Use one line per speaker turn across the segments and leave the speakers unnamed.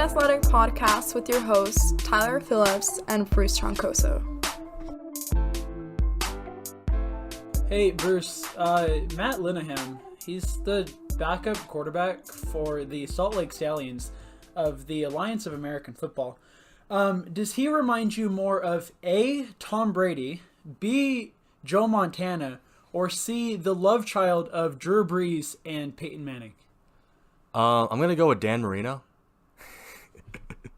Unathletic Podcast with your hosts, Tyler Phillips and Bruce Troncoso.
Hey, Bruce, Matt Linehan, he's the backup quarterback for the Salt Lake Stallions of the Alliance of American Football. Does he remind you more of A, Tom Brady, B, Joe Montana, or C, the love child of Drew Brees and Peyton Manning?
I'm going to go with Dan Marino.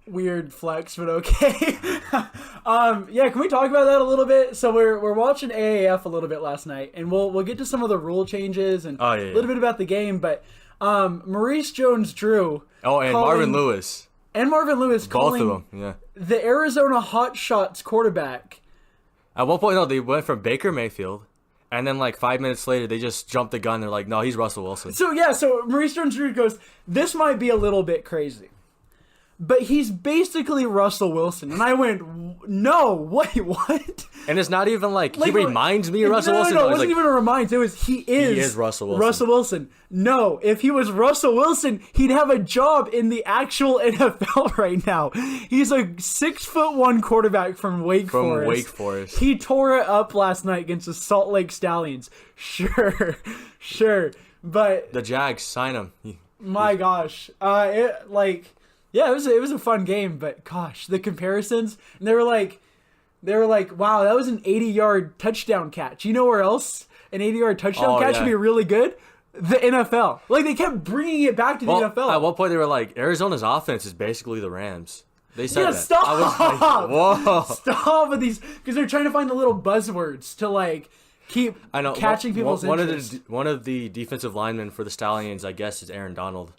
Weird flex, but okay. Yeah, can we talk about that a little bit? So we're watching AAF a little bit last night, and we'll get to some of the rule changes and a little bit about the game. But Maurice Jones-Drew,
and Marvin Lewis,
both
of them, yeah.
The Arizona Hotshots quarterback.
At one point, no, they went for Baker Mayfield, and then like 5 minutes later, they just jumped the gun. They're like, no, he's Russell Wilson.
So Maurice Jones-Drew goes, this might be a little bit crazy, but he's basically Russell Wilson. And I went, no, wait, what?
And it's not even like he reminds me of Russell Wilson.
No, it wasn't even a remind. It was he is
Russell Wilson.
Russell Wilson. No, if he was Russell Wilson, he'd have a job in the actual NFL right now. He's a 6'1" quarterback from Wake Forest. He tore it up last night against the Salt Lake Stallions. Sure. But
the Jags, sign him.
My gosh. Yeah, it was a fun game, but gosh, the comparisons, and they were like, wow, that was an 80-yard touchdown catch. You know where else an 80-yard touchdown catch would be really good? The NFL. Like, they kept bringing it back to the NFL.
At one point, they were like, Arizona's offense is basically the Rams. They said that.
Stop!
I was like, whoa.
Stop with these, because they're trying to find the little buzzwords to, like, keep catching people's interest.
One of the defensive linemen for the Stallions, I guess, is Aaron Donald.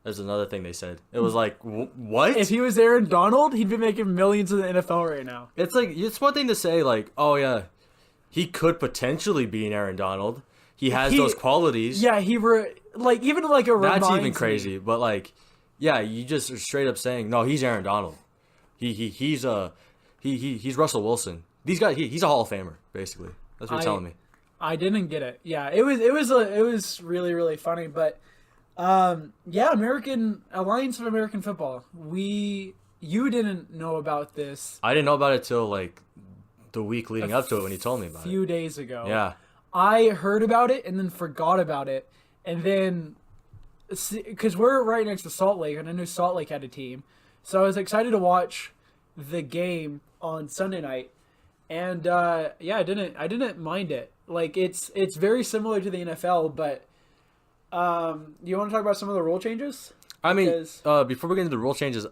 There's another thing they said. It was like, what?
If he was Aaron Donald, he'd be making millions in the NFL right now.
It's like, it's one thing to say, like, oh, yeah, he could potentially be an Aaron Donald. He has those qualities.
Yeah, even like a
That's even crazy. But, like, yeah, you just are straight up saying, no, he's Aaron Donald. He's Russell Wilson. These guys, he's a Hall of Famer, basically. That's what you're telling me.
I didn't get it. Yeah, it was really, really funny, but... American Alliance of American Football. You didn't know about this.
I didn't know about it till like the week leading up to it when you told me about it.
A few days ago.
Yeah.
I heard about it and then forgot about it. And then, because we're right next to Salt Lake, and I knew Salt Lake had a team. So I was excited to watch the game on Sunday night. And, I didn't mind it. Like, it's very similar to the NFL, but... you want to talk about some of the rule changes?
I mean, before we get into the rule changes,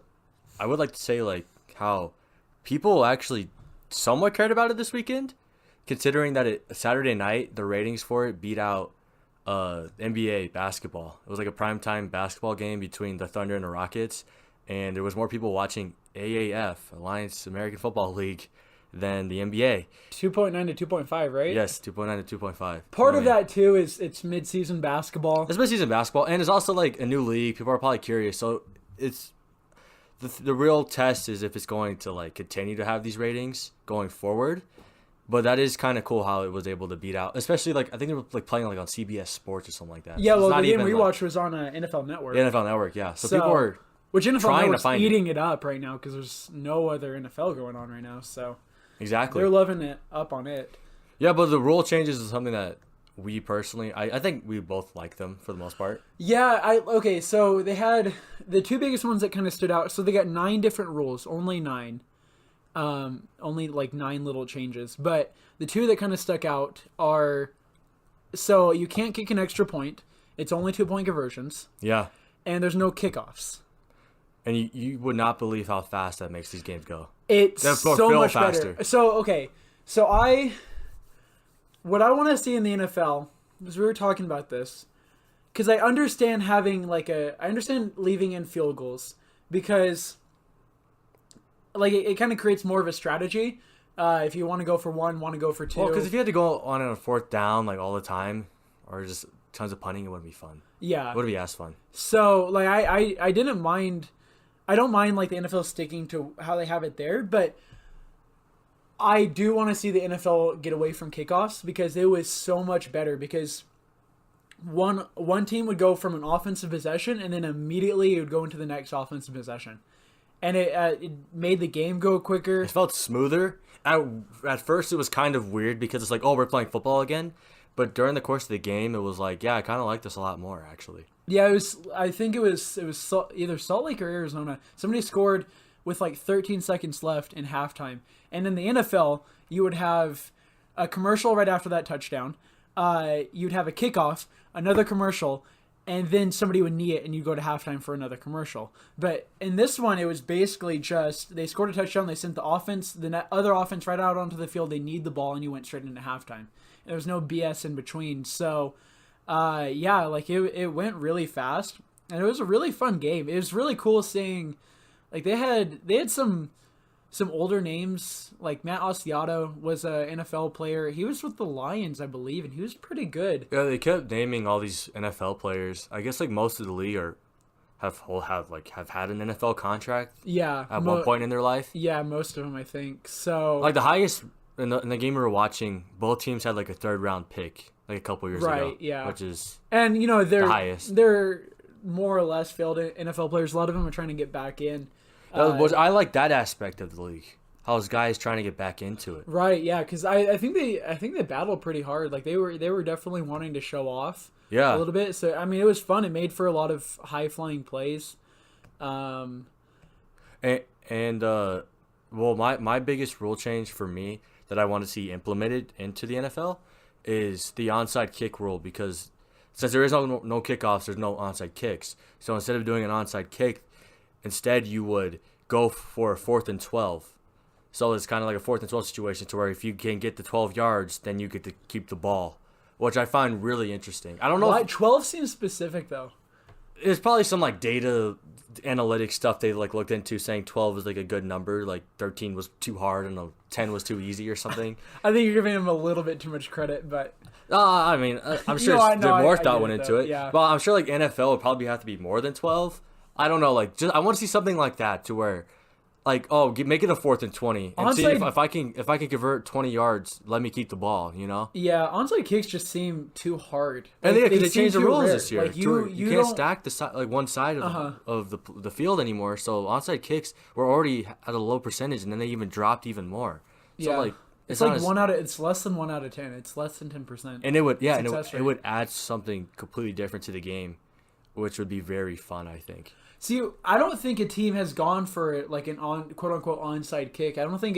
I would like to say like how people actually somewhat cared about it this weekend, considering that Saturday night the ratings for it beat out NBA basketball. It was like a primetime basketball game between the Thunder and the Rockets, and there was more people watching AAF, Alliance American Football League, than the NBA.
2.9 to 2.5, right?
Yes, 2.9 to 2.5.
Part of that, too, is it's mid-season basketball.
It's mid-season basketball, and it's also, like, a new league. People are probably curious. So, it's... The real test is if it's going to, like, continue to have these ratings going forward. But that is kind of cool how it was able to beat out. Especially, like, I think they were, like, playing, like, on CBS Sports or something like that.
Yeah, so the game we watched was on NFL Network.
The NFL Network, yeah. So people are
which NFL Network's eating it up right now because there's no other NFL going on right now, so...
Exactly.
They're loving it up on it.
Yeah, but the rule changes is something that we personally, I think we both like them for the most part.
Yeah, so they had the two biggest ones that kind of stood out. So they got 9 different rules, only 9. Only like 9 little changes. But the two that kind of stuck out are, so you can't kick an extra point. It's only 2-point conversions. Yeah. And there's no kickoffs.
And you would not believe how fast that makes these games go.
It's so much faster. So, what I want to see in the NFL, because we were talking about this, because I understand I understand leaving in field goals, because, like, it kind of creates more of a strategy. If you want to go for 1, want to go for 2.
Well, because if you had to go on a 4th down, like, all the time, or just tons of punting, it wouldn't be fun.
Yeah.
It wouldn't be as fun.
So, like, I didn't mind... I don't mind like the NFL sticking to how they have it there, but I do want to see the NFL get away from kickoffs because it was so much better. Because one team would go from an offensive possession, and then immediately it would go into the next offensive possession, and it made the game go quicker.
It felt smoother. At first, it was kind of weird because it's like, oh, we're playing football again. But during the course of the game, it was like, yeah, I kind of like this a lot more, actually.
Yeah, it was. I think it was either Salt Lake or Arizona. Somebody scored with like 13 seconds left in halftime. And in the NFL, you would have a commercial right after that touchdown. You'd have a kickoff, another commercial, and then somebody would knee it, and you go to halftime for another commercial. But in this one, it was basically just they scored a touchdown, they sent the other offense right out onto the field, they kneed the ball, and you went straight into halftime. There was no BS in between. So, yeah, like it went really fast, and it was a really fun game. It was really cool seeing, like they had some older names. Like Matt Osiato was an NFL player. He was with the Lions, I believe, and he was pretty good.
Yeah, they kept naming all these NFL players. I guess like most of the league have had an NFL contract.
Yeah,
at one point in their life.
Yeah, most of them, I think. So
like the highest in the game we were watching, both teams had like a 3rd round pick like a couple years ago.
Right. Yeah.
Which is
and they're
the highest.
They're more or less failed NFL players. A lot of them are trying to get back in.
I like that aspect of the league. How those guys trying to get back into it.
Right, yeah, because I think they battled pretty hard. Like they were definitely wanting to show off a little bit. So I mean, it was fun. It made for a lot of high flying plays. Well,
my biggest rule change for me that I want to see implemented into the NFL is the onside kick rule, because since there is no kickoffs, there's no onside kicks. So instead of doing an onside kick, instead you would go for a 4th and 12. So it's kind of like a 4th and 12 situation to where if you can get the 12 yards, then you get to keep the ball, which I find really interesting. I don't know.
Why 12 seems specific though.
There's probably some like data analytics stuff they like looked into, saying 12 is like a good number, like 13 was too hard and 10 was too easy or something.
I think you're giving him a little bit too much credit, but
I mean, I'm sure more thought went into it.
Yeah.
But I'm sure like NFL would probably have to be more than 12. I don't know, like just I want to see something like that to where, like, make it a 4th and 20 and see if I can convert 20 yards, let me keep the ball, you know?
Yeah, onside kicks just seem too hard.
And they changed the rules this year.
Like
you can't stack one side of the field anymore. So onside kicks were already at a low percentage, and then they even dropped even more. So
yeah.
like
it's like it's less than 1 out of 10. It's less than 10%.
And it would add something completely different to the game, which would be very fun, I think.
See, I don't think a team has gone for like an quote unquote onside kick. I don't think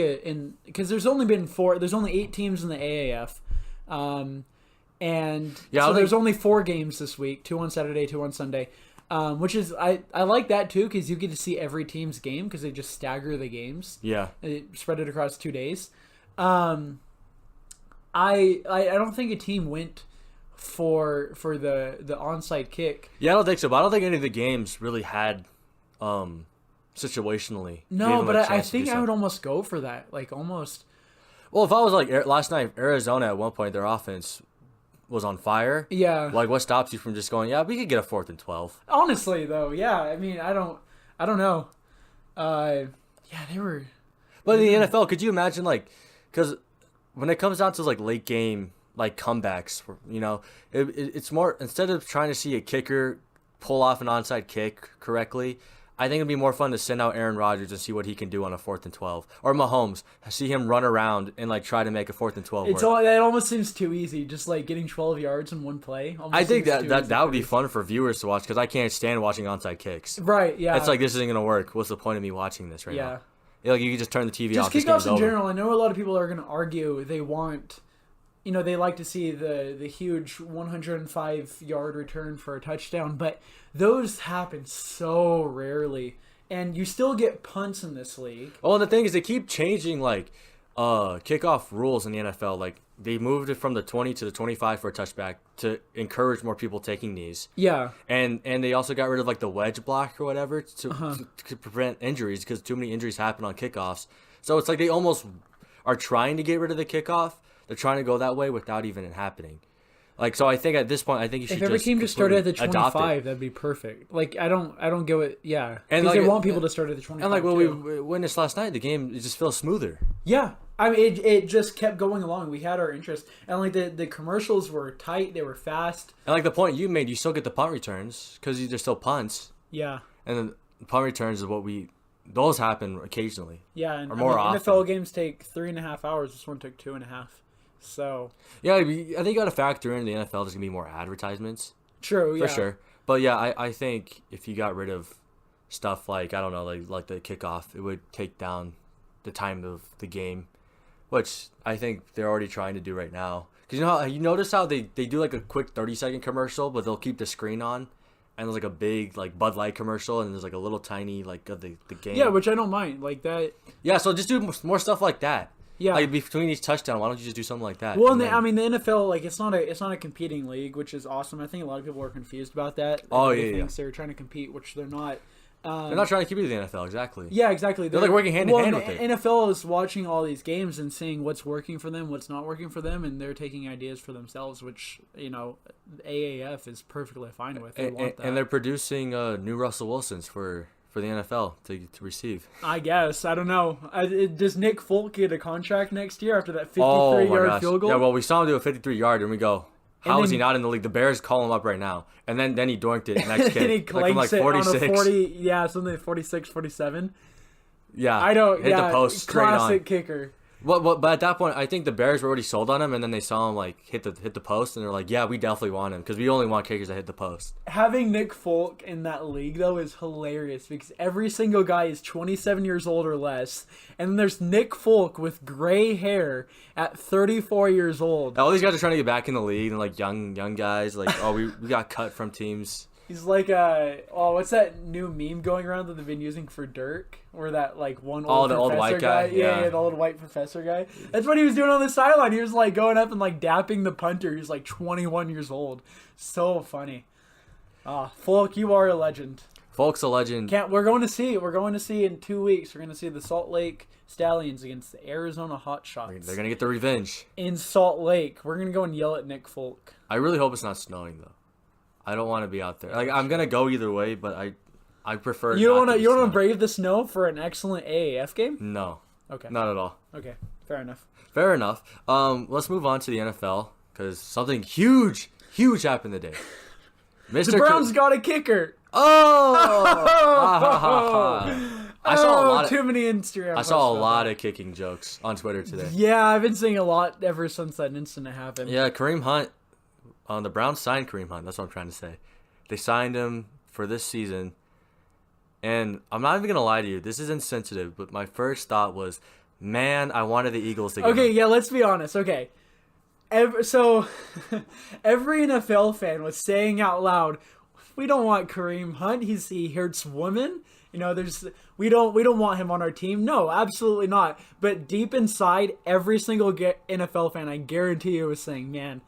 because there's only 8 teams in the AAF, and so there's only 4 games this week, 2 on Saturday, 2 on Sunday, which is I like that too, because you get to see every team's game because they just stagger the games.
Yeah,
they spread it across 2 days. I don't think a team went for the onside kick.
Yeah, I don't think so. But I don't think any of the games really had situationally.
No, but I think I would almost go for that. Like almost.
Well, if I was like last night, Arizona at one point, their offense was on fire.
Yeah.
Like, what stops you from just going, yeah, we could get a 4th and 12?
Honestly, though, yeah. I mean, I don't know. Yeah, they were.
But in the NFL, could you imagine, like, because when it comes down to like late game, like comebacks, you know, it's more, instead of trying to see a kicker pull off an onside kick correctly, I think it'd be more fun to send out Aaron Rodgers and see what he can do on a 4th and 12, or Mahomes, see him run around and like try to make a 4th and 12 work.
That almost seems too easy, just like getting 12 yards in one play.
I think that would be fun for viewers to watch, because I can't stand watching onside kicks.
Right? Yeah.
It's like, this isn't gonna work. What's the point of me watching this right now? Yeah. Like, you can just turn the TV off.
Just kickoffs in general. I know a lot of people are gonna argue they want. They like to see the huge 105-yard return for a touchdown, but those happen so rarely, and you still get punts in this league.
Oh, and the thing is, they keep changing like kickoff rules in the NFL. Like, they moved it from the 20 to the 25 for a touchback to encourage more people taking knees.
Yeah,
and they also got rid of like the wedge block or whatever to prevent injuries, because too many injuries happen on kickoffs. So it's like they almost are trying to get rid of the kickoff. They're trying to go that way without even it happening. Like, so I think at this point, I think you should just.
If every team just started at the 25, that'd be perfect. Like, I don't go it. Yeah, and because they want people to start at the 25.
And like what we witnessed last night, the game, it just feels smoother.
Yeah, I mean, it just kept going along. We had our interest, and like the commercials were tight. They were fast.
And like the point you made, you still get the punt returns because they're still punts.
Yeah.
And then punt returns is those happen occasionally.
Yeah, and
or more often.
NFL games take 3.5 hours. This one took 2.5. So.
Yeah, I think you got to factor in the NFL. There's gonna be more advertisements.
True. Yeah.
For sure. But yeah, I think if you got rid of stuff like, I don't know, like the kickoff, it would take down the time of the game, which I think they're already trying to do right now. Because you notice how they do like a quick 30-second commercial, but they'll keep the screen on, and there's like a big like Bud Light commercial, and there's like a little tiny like of the game.
Yeah, which I don't mind like that.
Yeah, so just do more stuff like that.
Yeah,
like between each touchdown, why don't you just do something like that?
Well, I mean, the NFL, like, it's not a competing league, which is awesome. I think a lot of people are confused about that. They think they're trying to compete, which they're not.
They're not trying to compete with the NFL, exactly.
Yeah, exactly.
They're like working hand in hand with it.
NFL is watching all these games and seeing what's working for them, what's not working for them, and they're taking ideas for themselves, which, AAF is perfectly fine with. They want that.
And they're producing new Russell Wilsons for the NFL to receive.
I guess. I don't know. Does Nick Folk get a contract next year after that 53-yard field goal?
Yeah, well, we saw him do a 53-yard, and we go, how is he not in the league? The Bears call him up right now. And then he doinked it next kick.
And he clanks it
46.
on a 40, something like 46, 47.
Yeah.
I don't,
hit the post straight on.
Classic kicker.
But at that point, I think the Bears were already sold on him, and then they saw him like hit the post, and they're like, "Yeah, we definitely want him because we only want kickers that hit the post."
Having Nick Folk in that league though is hilarious because every single guy is 27 years old or less, and then there's Nick Folk with gray hair at 34 years old.
All these guys are trying to get back in the league, and like young guys, like we got cut from teams.
He's like what's that new meme going around that they've been using for Dirk? Or that like one old
old white guy.
Yeah, the old white professor guy. That's what he was doing on the sideline. He was like going up and like dapping the punter. He was like 21 years old. So funny. Folk, you are a legend.
Folk's a legend.
We're going to see it. We're going to see in 2 weeks. We're going to see the Salt Lake Stallions against the Arizona Hotshots.
They're gonna get the revenge
in Salt Lake. We're gonna go and yell at Nick Folk.
I really hope it's not snowing though. I don't want to be out there. Like I'm gonna go either way, but I prefer.
You don't want to brave the snow for an excellent AAF game?
No.
Okay.
Not at all.
Okay. Fair enough.
Fair enough. Let's move on to the NFL because something huge happened today.
The Browns got a kicker.
I saw a lot of
too many Instagram.
I saw a lot of kicking jokes on Twitter today.
Yeah, I've been seeing a lot ever since that incident happened.
Yeah, Kareem Hunt. The Browns signed Kareem Hunt. That's what I'm trying to say. They signed him for this season. And I'm not even going to lie to you. This is insensitive, but my first thought was, man, I wanted the Eagles to get him.
Yeah, let's be honest. Okay. Every NFL fan was saying out loud, we don't want Kareem Hunt. He hurts women. We don't want him on our team. No, absolutely not. But deep inside, every single NFL fan, I guarantee you, was saying, man,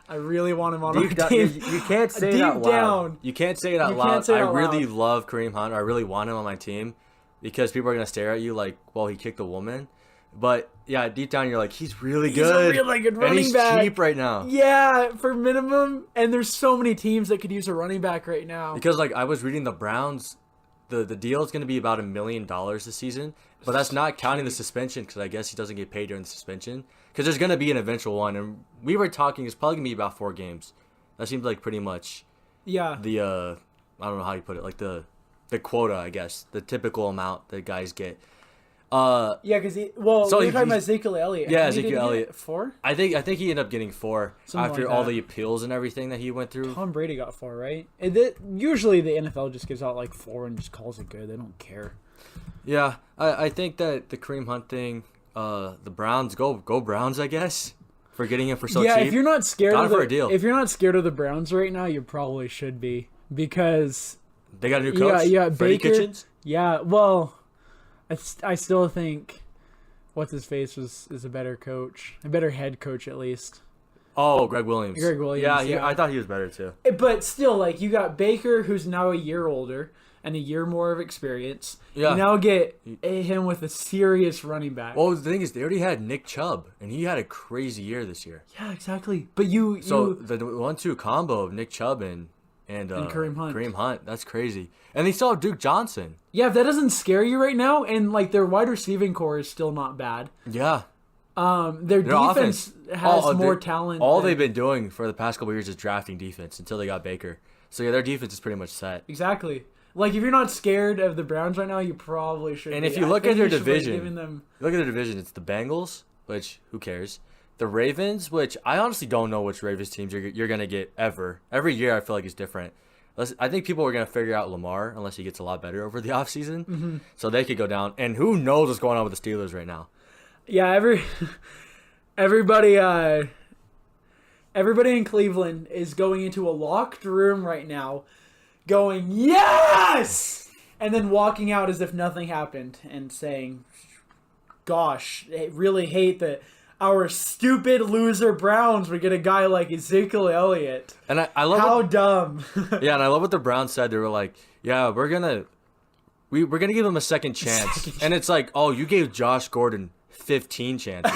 I really want him on our team.
You can't say it out loud. You can't say it out loud. I really love Kareem Hunt. I really want him on my team because people are going to stare at you like, well, he kicked a woman. But, yeah, deep down, you're like, he's really good.
He's a really good running back.
And he's cheap right now.
Yeah, for minimum. And there's so many teams that could use a running back right now.
Because, I was reading the Browns, the deal is going to be about $1 million this season. But that's not counting the suspension because I guess he doesn't get paid during the suspension. Because there's going to be an eventual one. And we were talking, it's probably going to be about 4 games. That seems like pretty much the, I don't know how you put it, like the quota, I guess. The typical amount that guys get.
Because you're talking about Ezekiel Elliott.
Yeah, Ezekiel Elliott.
4?
I think he ended up getting 4 after
like
all the appeals and everything that he went through.
Tom Brady got 4, right? Usually the NFL just gives out like 4 and just calls it good. They don't care.
Yeah, I think that the Kareem Hunt thing, the Browns go Browns, I guess, for getting him for so cheap.
Yeah, if you're not scared
if
you're not scared of the Browns right now, you probably should be because
they got a new coach.
Yeah,
Freddie
Baker.
Kitchens.
Yeah, well, I still think what's his face is a better coach, a better head coach at least.
Oh, Greg Williams.
Yeah.
I thought he was better too.
But still, you got Baker, who's now a year older and a year more of experience.
Yeah.
You now get him with a serious running back.
Well, the thing is, they already had Nick Chubb, and he had a crazy year this year.
Yeah, exactly. But the
1-2 combo of Nick Chubb and Kareem Hunt, that's crazy. And they still have Duke Johnson.
Yeah, if that doesn't scare you right now, and their wide receiving core is still not bad.
Yeah.
Their defense has more talent.
All they've been doing for the past couple of years is drafting defense until they got Baker. So yeah, their defense is pretty much set.
Exactly. Like if you're not scared of the Browns right now, you probably should.
And
be.
if you look at their division,
look
at their division, it's the Bengals, which who cares? The Ravens, which I honestly don't know which Ravens teams you're gonna get ever. Every year I feel like it's different. I think people are gonna figure out Lamar unless he gets a lot better over the offseason.
Mm-hmm.
So they could go down. And who knows what's going on with the Steelers right now?
Yeah, everybody in Cleveland is going into a locked room right now, going yes, and then walking out as if nothing happened and saying, "Gosh, I really hate that our stupid loser Browns would get a guy like Ezekiel Elliott."
And I love
how dumb.
Yeah, and I love what the Browns said. They were like, "Yeah, we're gonna give him a second chance," and it's like, "Oh, you gave Josh Gordon 15 chances."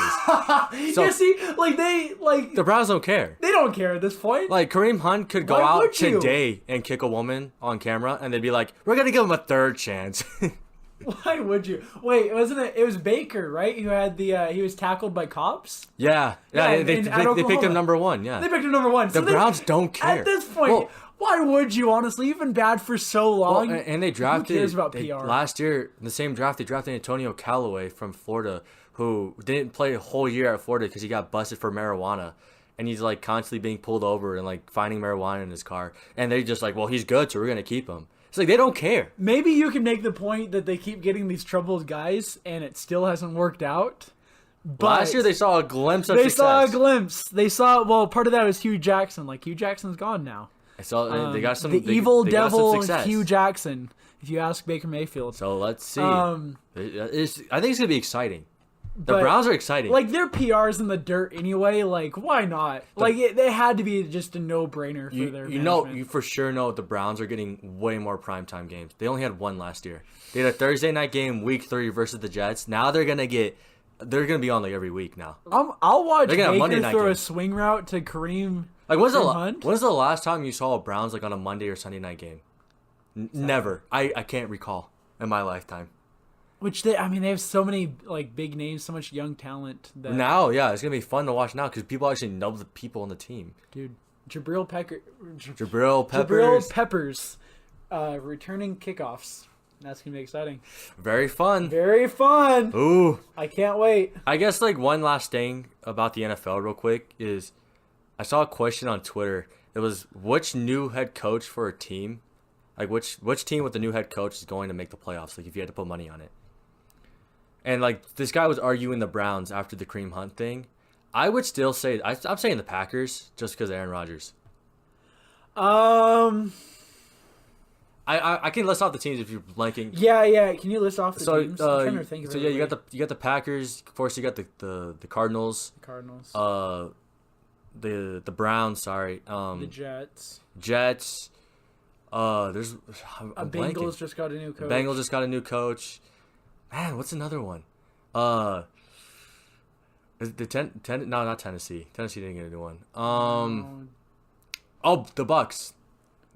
So, you see,
the Browns don't care.
They don't care at this point.
Like Kareem Hunt could go out today and kick a woman on camera, and they'd be like, "We're gonna give him a third chance."
Why would you? Wait, wasn't it? It was Baker, right? Who had he was tackled by cops.
Yeah. They picked him number one. Yeah,
they picked him number one.
The Browns don't care
at this point. Well, why would you? Honestly, you've been bad for so long.
Well, and they drafted.
Who cares about PR?
Last year, in the same draft, they drafted Antonio Callaway from Florida, who didn't play a whole year at Florida because he got busted for marijuana. And he's like constantly being pulled over and like finding marijuana in his car. And they're just like, well, he's good, so we're gonna keep him. It's like they don't care.
Maybe you can make the point that they keep getting these troubled guys, and it still hasn't worked out. But
last year they saw a glimpse of success.
They saw a glimpse. They saw. Well, part of that was Hugh Jackson. Like Hugh Jackson's gone now.
I saw they got some.
The evil devil Hugh Jackson. If you ask Baker Mayfield.
So let's see. I think it's gonna be exciting. The Browns are exciting.
Like, their PR's in the dirt anyway. Like, why not? They had to be just a no-brainer for their management.
You for sure know the Browns are getting way more primetime games. They only had one last year. They had a Thursday night game, Week 3 versus the Jets. Now they're gonna be on like every week now.
I'll watch Baker throw a swing route to Kareem.
Like, when's the last time you saw a Browns like on a Monday or Sunday night game? Never. I can't recall in my lifetime.
Which they have so many like big names, so much young talent. That
now, yeah, it's gonna be fun to watch now because people actually know the people on the team.
Dude, Jabril Peppers, returning kickoffs. That's gonna be exciting.
Very fun.
Very fun.
Ooh,
I can't wait.
I guess like one last thing about the NFL, real quick, is I saw a question on Twitter. It was which new head coach for a team, like which team with the new head coach is going to make the playoffs? Like if you had to put money on it. And, like, this guy was arguing the Browns after the Kareem Hunt thing. I would still say... I'm saying the Packers just because of Aaron Rodgers.
I
can list off the teams if you're blanking.
Yeah. Can you list off the teams? I'm trying to think of it.
So, yeah, you got the Packers. Of course, you got the Cardinals. The Browns, sorry.
The Jets.
There's... I'm
Bengals
blanking.
just got a new coach.
Bengals just got a new coach. Man, what's another one? Is the no, not Tennessee. Tennessee didn't get a new one. Oh, the Bucks.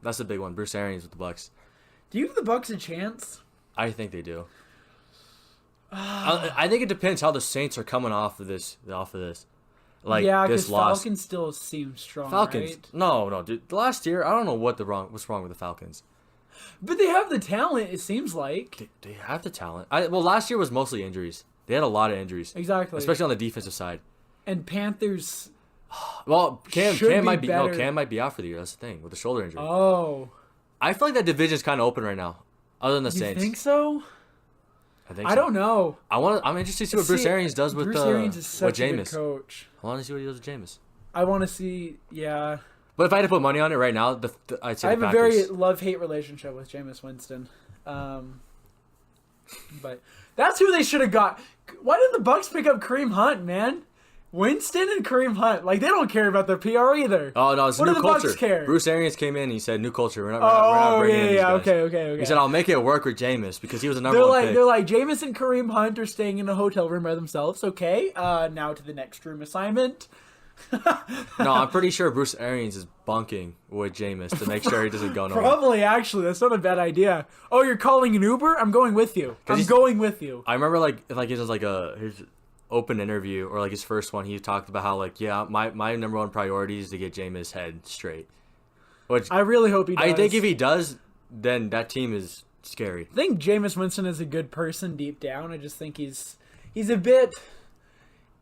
That's the big one. Bruce Arians with the Bucks.
Do you give the Bucks a chance?
I think they do. I think it depends how the Saints are coming off of this. Like,
yeah,
because
Falcons still seem strong.
Falcons,
right?
no, dude. Last year, I don't know what's wrong with the Falcons.
But they have the talent, it seems like.
They have the talent. Last year was mostly injuries. They had a lot of injuries.
Exactly.
Especially on the defensive side.
And Panthers...
Well, Cam might be out for the year. That's the thing, with the shoulder injury.
Oh.
I feel like that division's kind of open right now, other than the Saints.
You think so?
I think so.
I don't know.
I'm interested to see what Bruce Arians does with
Bruce Arians is such a good coach.
I want to see what he does with Jameis.
I want to see, yeah...
But if I had to put money on it right now, I'd say
I have
the
a
Packers.
very love-hate relationship with Jameis Winston. But that's who they should have got. Why didn't the Bucks pick up Kareem Hunt, man? Winston and Kareem Hunt. Like, they don't care about their PR either.
Oh, no, it's
what
new
do the
culture.
Bucks care?
Bruce Arians came in and he said, new culture. We're not bringing in these guys.
Okay.
He said, I'll make it work with Jameis because he was the number
one
pick.
They're like, Jameis and Kareem Hunt are staying in a hotel room by themselves. Okay, now to the next room assignment.
No, I'm pretty sure Bruce Arians is bunking with Jameis to make sure he doesn't go nowhere.
Probably, actually. That's not a bad idea. Oh, you're calling an Uber? I'm going with you. I'm going with you.
I remember, like it was like open interview, or like his first one, he talked about how like, yeah, my number one priority is to get Jameis' head straight. Which
I really hope he does.
I think if he does, then that team is scary.
I think Jameis Winston is a good person deep down. I just think he's a bit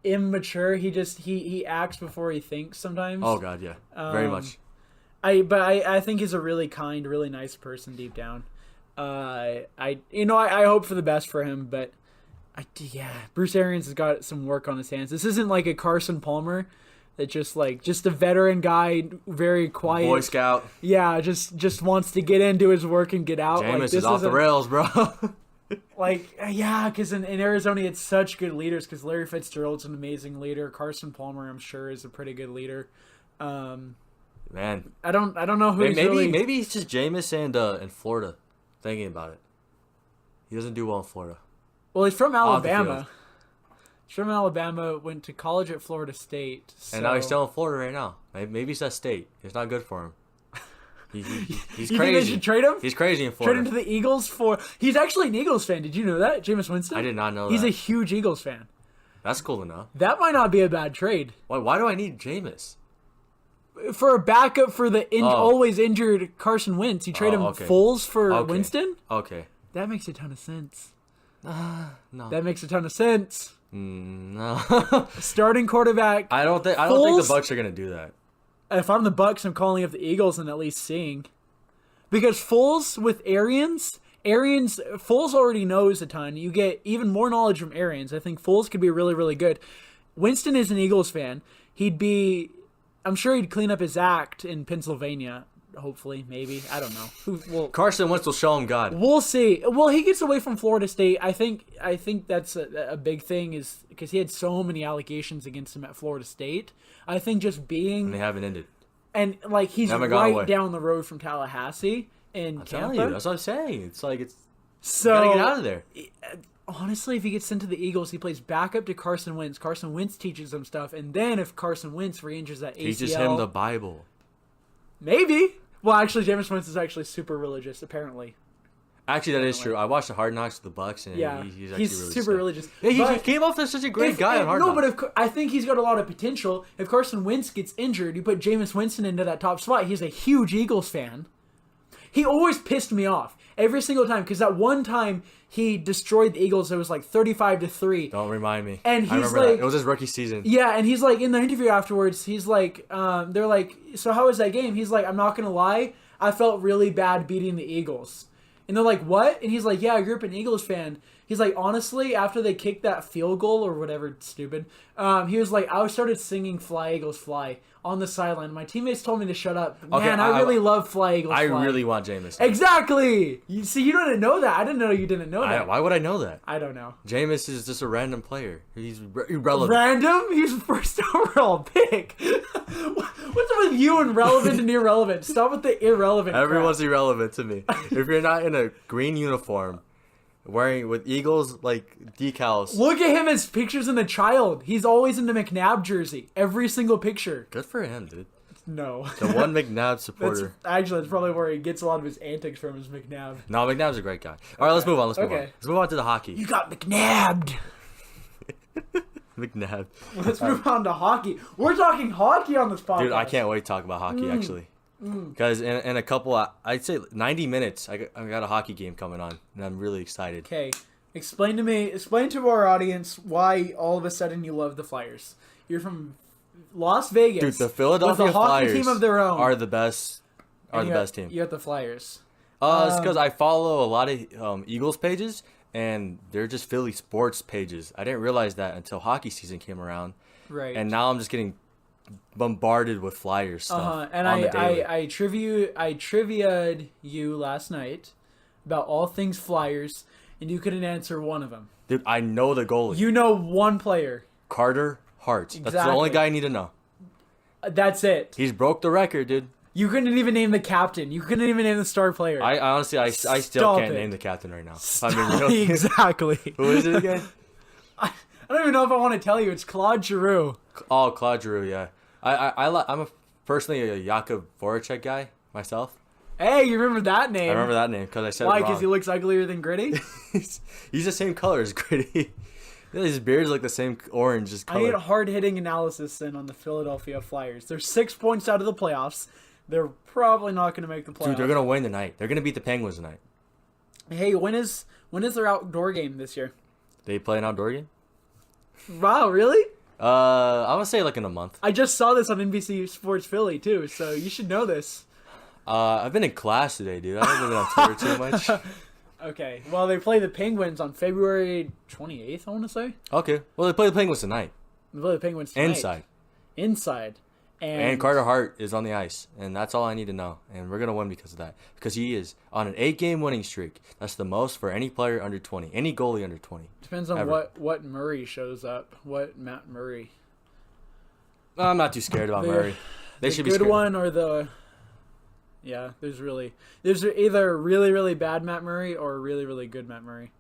immature. He acts before he thinks sometimes.
Oh God, yeah, very much.
I think he's a really kind, really nice person deep down. I hope for the best for him, but Bruce Arians has got some work on his hands. This isn't like a Carson Palmer that just a veteran guy, very quiet.
Boy Scout.
Yeah, just wants to get into his work and get out.
Jameis is off the rails, bro.
Because in Arizona, it's such good leaders. Because Larry Fitzgerald's an amazing leader. Carson Palmer, I'm sure, is a pretty good leader.
Man,
I don't know who.
Maybe he's just Jameis and Florida. Thinking about it, he doesn't do well in Florida.
Well, he's from Alabama. He's from Alabama. Went to college at Florida State. So.
And now he's still in Florida right now. Maybe it's that state. It's not good for him. He's
you
crazy.
Think they should trade him?
He's crazy in Florida.
Trade him to the Eagles for. He's actually an Eagles fan. Did you know that, Jameis Winston?
I did not know
He's
that.
a huge Eagles fan.
That's cool to know.
That might not be a bad trade.
Why do I need Jameis?
For a backup for the always injured Carson Wentz, you trade him Foles for Winston?
Okay.
That makes a ton of sense.
No.
That makes a ton of sense.
No.
Starting quarterback.
I don't think the Bucs are gonna do that.
If I'm the Bucs, I'm calling up the Eagles and at least seeing, because Foles with Arians, Foles already knows a ton. You get even more knowledge from Arians. I think Foles could be really, really good. Winston is an Eagles fan. I'm sure he'd clean up his act in Pennsylvania. Hopefully, maybe. I don't know.
Carson Wentz will show him God.
We'll see. Well, he gets away from Florida State. I think that's a big thing, is because he had so many allegations against him at Florida State. I think just being...
And they haven't ended.
And, like, he's right down the road from Tallahassee and Tampa.
Telling you, that's what I'm saying. It's like, you
so,
gotta get out of there.
Honestly, if he gets sent to the Eagles, he plays backup to Carson Wentz. Carson Wentz teaches him stuff. And then if Carson Wentz re-injures that ACL...
Teaches him the Bible.
Maybe. Well, actually, Jameis Winston is actually super religious, apparently.
Actually, that is true. I watched the Hard Knocks with the Bucs, and he's actually really
super religious.
Yeah, he came off as such a great guy on Hard Knocks.
No, but I think he's got a lot of potential. If Carson Wentz gets injured, you put Jameis Winston into that top spot. He's a huge Eagles fan. He always pissed me off every single time, because that one time he destroyed the Eagles. It was like 35-3.
Don't remind me.
And
I remember that. It was his rookie season.
Yeah, and he's like, in the interview afterwards, he's like, they're like, so how was that game? He's like, I'm not going to lie, I felt really bad beating the Eagles. And they're like, what? And he's like, yeah, I grew up an Eagles fan. He's like, honestly, after they kicked that field goal or whatever, stupid, he was like, I started singing Fly Eagles Fly on the sideline. My teammates told me to shut up. Man, I really love Fly Eagles Fly.
I really want Jameis.
Exactly. You didn't know that. I didn't know you didn't know that.
Why would I know that?
I don't know.
Jameis is just a random player. He's irrelevant.
Random? He's the first overall pick. What's up with you and relevant and irrelevant? Stop with the irrelevant
Everyone's
crap.
irrelevant to me. If you're not in a green uniform, wearing with Eagles like decals.
Look at him as pictures in the child. He's always in the McNabb jersey. Every single picture.
Good for him, dude.
No.
The one McNabb supporter.
That's probably where he gets a lot of his antics from, is McNabb.
No, McNabb's a great guy. All right, let's move on. Let's move on to the hockey.
You got McNabbed.
McNabb.
Let's move on to hockey. We're talking hockey on this podcast.
Dude, I can't wait to talk about hockey, actually. Because in a couple, I'd say 90 minutes, I got a hockey game coming on, and I'm really excited.
Okay, explain to our audience why all of a sudden you love the Flyers. You're from Las Vegas.
Dude, the Philadelphia
with a hockey
Flyers
team of their own.
are the best. Best team.
You're at the Flyers.
It's because I follow a lot of Eagles pages, and they're just Philly sports pages. I didn't realize that until hockey season came around.
Right.
And now I'm just getting bombarded with Flyers stuff.
And
on the daily.
I trivia'd you last night about all things Flyers, and you couldn't answer one of them.
Dude, I know the goalie.
You know one player.
Carter Hart.
Exactly.
That's the only guy I need to know.
That's it.
He's broke the record, dude.
You couldn't even name the captain. You couldn't even name the star player.
I honestly, I still can't name the captain right now.
Exactly.
Who is it again?
I don't even know if I want to tell you. It's Claude Giroux.
Oh, Claude Giroux, yeah. I'm personally a Jakub Voracek guy myself.
Hey, you remember that name?
I remember that name because I said
Why?
it wrong.
Because he looks uglier than Gritty?
He's the same color as Gritty. His beard's like the same orange as
I
color.
need a hard-hitting analysis then on the Philadelphia Flyers. They're 6 points out of the playoffs. They're probably not going to make the playoffs.
Dude, they're gonna win tonight. They're gonna beat the Penguins tonight.
Hey, when is their outdoor game this year?
They play an outdoor game?
Wow, really?
I would say like in a month.
I just saw this on NBC Sports Philly too, so you should know this.
I've been in class today, dude. I haven't been on Twitter too much.
Okay, well they play the Penguins on February 28th, I want to say.
Okay, well they play the Penguins tonight.
They play the Penguins tonight.
Inside. And Carter Hart is on the ice, and that's all I need to know. And we're gonna win because of that. Because he is on an 8-game winning streak. That's the most for any player under 20, any goalie under 20.
Depends on what Murray shows up. What Matt Murray.
I'm not too scared about Murray. They should be
good
scared.
one or the. Yeah, there's either really really bad Matt Murray or really really good Matt Murray.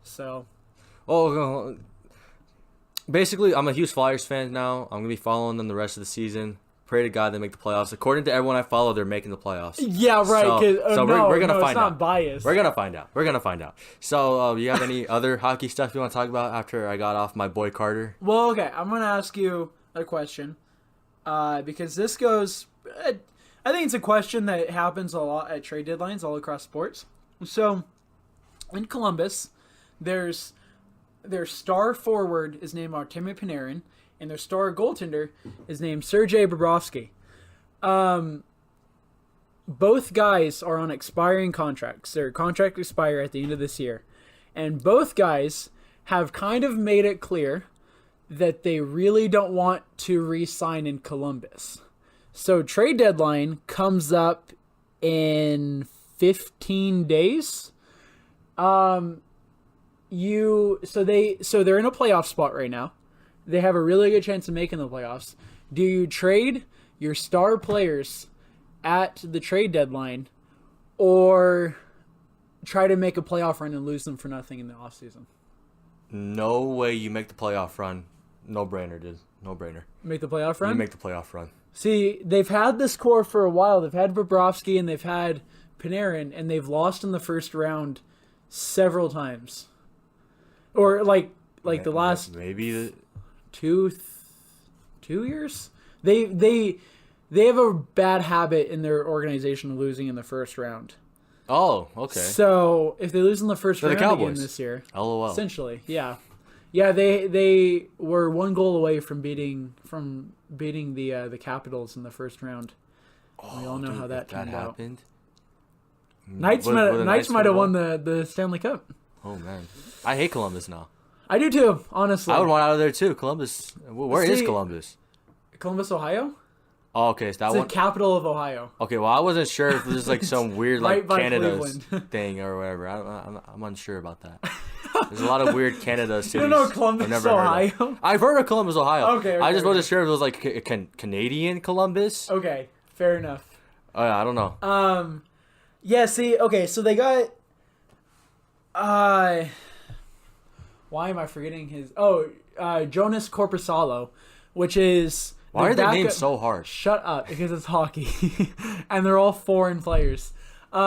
So.
Oh, basically, I'm a huge Flyers fan now. I'm gonna be following them the rest of the season. Pray to God they make the playoffs. According to everyone I follow, they're making the playoffs.
Yeah, right.
So we're gonna find
it's
out.
Not biased.
We're gonna find out. So, you have any other hockey stuff you want to talk about after I got off my boy Carter?
Well, okay. I'm gonna ask you a question, because this goes. I think it's a question that happens a lot at trade deadlines all across sports. So, in Columbus, their star forward is named Artemi Panarin, and their star goaltender is named Sergei Bobrovsky. Both guys are on expiring contracts. Their contract expire at the end of this year. And both guys have kind of made it clear that they really don't want to re-sign in Columbus. So trade deadline comes up in 15 days. So they're in a playoff spot right now. They have a really good chance of making the playoffs. Do you trade your star players at the trade deadline or try to make a playoff run and lose them for nothing in the offseason?
No way you make the playoff run. No brainer, dude. No brainer.
Make the playoff run?
You make the playoff run.
See, they've had this core for a while. They've had Bobrovsky and they've had Panarin, and they've lost in the first round several times. Or like the last
maybe
two years. They have a bad habit in their organization of losing in the first round.
Oh, okay.
So if they lose in the first round
Cowboys
again this year,
LOL.
Essentially, yeah. They were one goal away from beating the Capitals in the first round.
Oh,
we all know how that turned out.
happened.
Knights might have won the Stanley Cup.
Oh man, I hate Columbus now.
I do too, honestly.
I would want out of there too. Columbus. Where is Columbus?
Columbus, Ohio.
Oh, okay, so that
It's
one.
the capital of Ohio.
Okay, well, I wasn't sure if this is like some weird like
Right by
Canada
Cleveland.
thing or whatever. I'm unsure about that. There's a lot of weird Canada cities.
You don't know Columbus,
I've never
Ohio?
Heard of. I've heard of Columbus, Ohio.
Okay,
I just wasn't sure if it was like a Canadian Columbus.
Okay, fair enough.
Oh yeah, I don't know.
Yeah. See. Okay. So they got. Why am I forgetting his? Oh, Jonas Corposalo, which is.
Why are their names so hard?
Shut up, because it's hockey, and they're all foreign players. You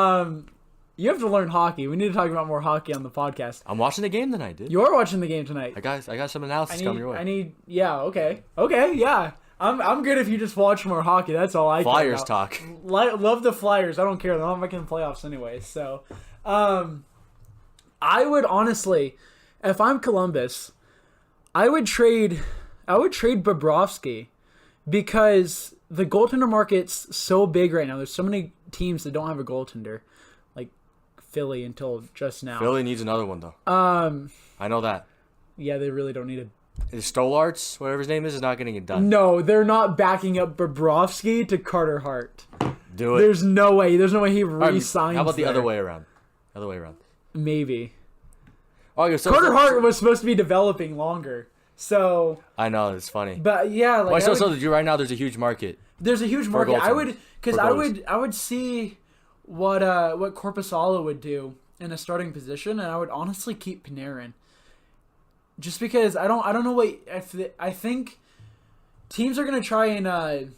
have to learn hockey. We need to talk about more hockey on the podcast.
I'm watching the game tonight, dude.
You are watching the game tonight.
I got some analysis coming your way.
Yeah. Okay. Yeah. I'm good if you just watch more hockey. That's all I care
Flyers
about.
talk.
Love the Flyers. I don't care. They're not making the playoffs anyway. So, I would honestly, if I'm Columbus, I would trade Bobrovsky because the goaltender market's so big right now. There's so many teams that don't have a goaltender, like Philly until just now.
Philly needs another one though. I know that.
Yeah, they really don't need a.
Stolarz, whatever his name is not getting it done.
No, they're not backing up Bobrovsky to Carter Hart.
Do it.
There's no way he re-signs.
How about the
there.
other way around?
Maybe.
Okay, so
Carter Hart was supposed to be developing longer. So
I know it's funny.
But yeah, like
right now there's a huge market.
There's a huge market. I would see what Corposalo would do in a starting position, and I would honestly keep Panarin. Just because I don't know what I think teams are gonna try and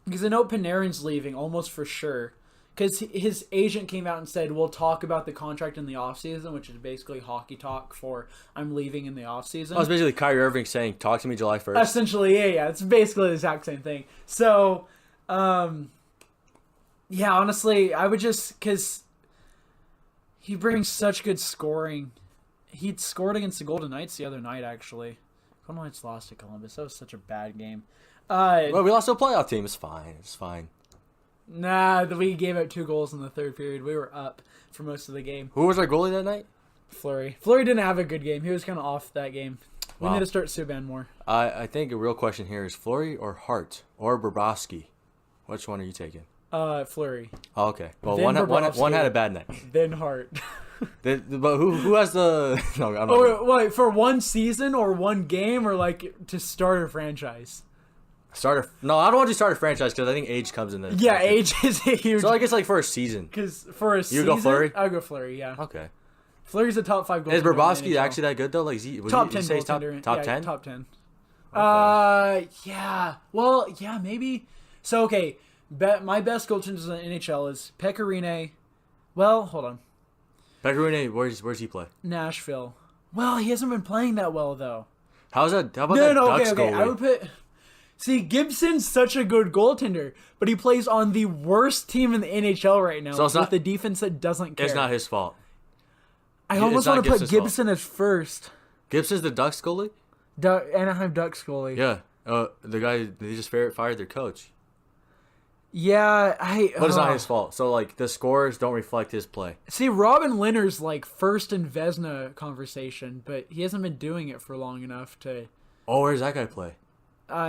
because I know Panarin's leaving almost for sure because his agent came out and said, we'll talk about the contract in the offseason, which is basically hockey talk for I'm leaving in the offseason.
Oh, it's basically Kyrie Irving saying, talk to me July 1st.
Essentially, yeah. It's basically the exact same thing. So, yeah, honestly, I would just, because he brings such good scoring. He scored against the Golden Knights the other night, actually. Golden Knights lost to Columbus. That was such a bad game.
Well, we lost to a playoff team. It's fine. It's fine.
Nah, we gave up 2 goals in the third period. We were up for most of the game.
Who was our goalie that night?
Fleury. Fleury didn't have a good game. He was kind of off that game. We
Wow.
need to start Subban more.
I think a real question here is Fleury or Hart or Bobrovsky? Which one are you taking?
Fleury.
Oh, okay. Well,
Then
one
Bobrovsky.
had a bad night.
Then Hart.
But who has the... No, I'm not
Oh, wait, for one season or one game or like to start a franchise?
No, I don't want you to start a franchise because I think age comes in there.
Yeah, age is a huge...
So I guess like for a season.
Because for a season...
You go Fleury?
I'll go Fleury, yeah.
Okay.
Fleury's a top 5 goaltender.
Is Bobrovsky
in the NHL.
actually that good though? Like,
Top 10
say
goaltender.
top
Yeah,
10?
Top 10.
Okay.
Yeah. Well, yeah, maybe. So, okay, my best goaltenders in the NHL is Pecorine. Well, hold on.
Pecorine, where's he play?
Nashville. Well, he hasn't been playing that well, though.
How about that
Okay,
Ducks
okay.
goalie?
I would put... See, Gibson's such a good goaltender, but he plays on the worst team in the NHL right now
So it's
with
not-
the defense that doesn't care.
It's not his fault.
I
it's
almost
not
want to put
Gibson's fault.
Gibson as first.
Gibson's the Ducks goalie?
Anaheim Ducks goalie.
Yeah. The guy, they just fired their coach.
Yeah,
But it's not his fault. So, like, the scores don't reflect his play.
See, Robin Lehner's like first in Vezina conversation, but he hasn't been doing it for long enough to...
Oh, where's that guy play?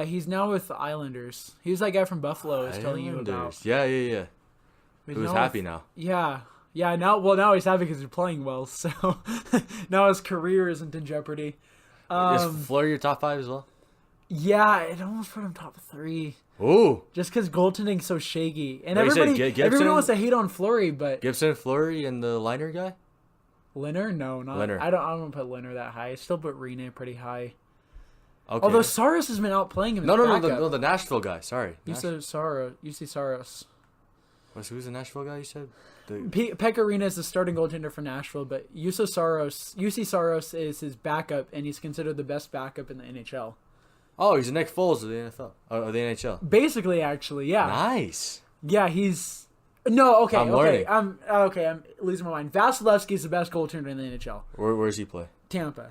He's now with the Islanders. He was that guy from Buffalo I was telling you about.
Islanders. Yeah. He was happy now.
Yeah. Now he's happy because he's playing well, so now his career isn't in jeopardy.
Is Fleury your top 5 as well?
Yeah, it almost put him top 3.
Ooh.
Just because goaltending's so shaky. And
Wait, you said
everybody
Gibson?
wants to hate on Fleury, but...
Gibson, Fleury, and the liner guy?
Lehner? No, not...
Lehner.
I don't put Lehner that high. I still put Rene pretty high.
Okay.
Although Saros has been outplaying him as
No,
backup.
the Nashville guy. Sorry.
You said Saros. UC Saros.
Who's the Nashville guy you said?
Pekka Rinne is the starting goaltender for Nashville, but UC Saros is his backup, and he's considered the best backup in the NHL.
Oh, he's the Nick Foles of the NFL. Or the NHL.
Basically, actually, yeah.
Nice.
Yeah, he's... No, okay,
I'm
okay.
learning.
I'm losing my mind. Vasilevsky's the best goaltender in the NHL.
Where does he play?
Tampa.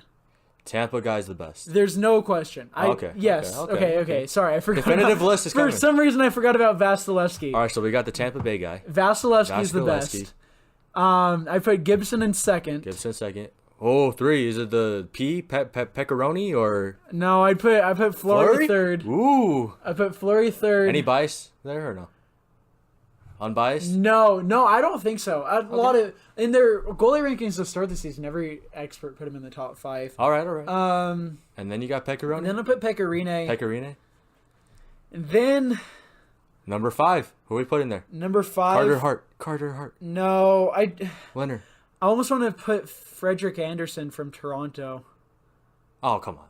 Tampa guy's the best.
There's no question.
Okay.
Yes. Okay. Sorry, I forgot.
Definitive list is coming.
For some reason, I forgot about Vasilevsky.
All right, so we got the Tampa Bay guy.
Vasilevsky's the best. I put Gibson in second.
Gibson second. Oh, 3. Is it the Pepperoni or
No, I put Fleury third.
Ooh.
I put Fleury third.
Any bias there or no? Unbiased?
No, I don't think so. A lot of in their goalie rankings to start the season, every expert put him in the top 5.
All right. And then you got Peccaroni?
And then I put Pekka Rinne.
Peccarine?
And then
Number 5. Who we put in there?
number 5.
Carter Hart.
No, I
Leonard.
almost want to put Frederick Anderson from Toronto.
Oh, come on.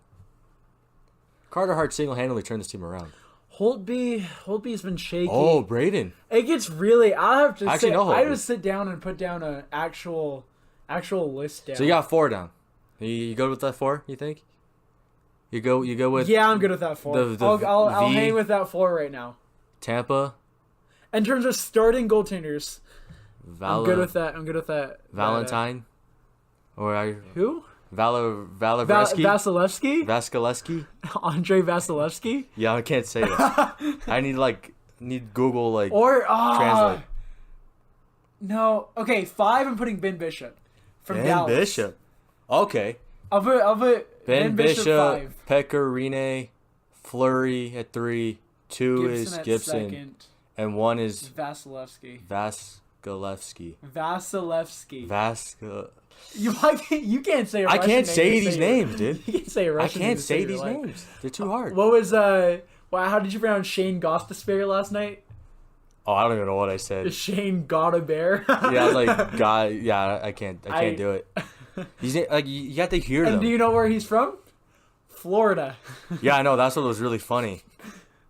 Carter Hart single-handedly turned this team around.
Holtby's been shaky.
Oh, Braden.
It gets really. I have to
Actually,
say,
no,
I
Holtby.
just sit down and put down an actual list down.
So you got 4 down. You good with that 4, you think? You go with
Yeah, I'm good with that 4.
the
I'll
V.
hang with that 4 right now.
Tampa.
In terms of starting goaltenders, I'm good with that.
Valentine. Or are you
Who?
Vasilevsky?
Vasilevsky? Andre Vasilevsky?
Yeah, I can't say that. I need Google
Or
translate.
No. Okay, 5. I'm putting Ben Bishop from
Ben
Dallas.
Bishop. Okay.
I'll put
Ben Bishop,
5.
Pekka Fleury at 3. 2 is
at
Gibson.
second.
And 1 is
Vasilevsky.
Vasilevsky.
You can't say a
I
Russian
can't
name
say
to
these
say
names, dude.
You can't say a
I
Russian name
can't
to
say
your
these
life.
names. They're too hard.
What was how did you pronounce Shane Gostisbehere last night?
Oh, I don't even know what I said.
Shane Gottabear.
Yeah, like God. Yeah, I can't do it. He's you got to hear
And
them.
do you know where he's from? Florida.
Yeah, I know. That's what was really funny.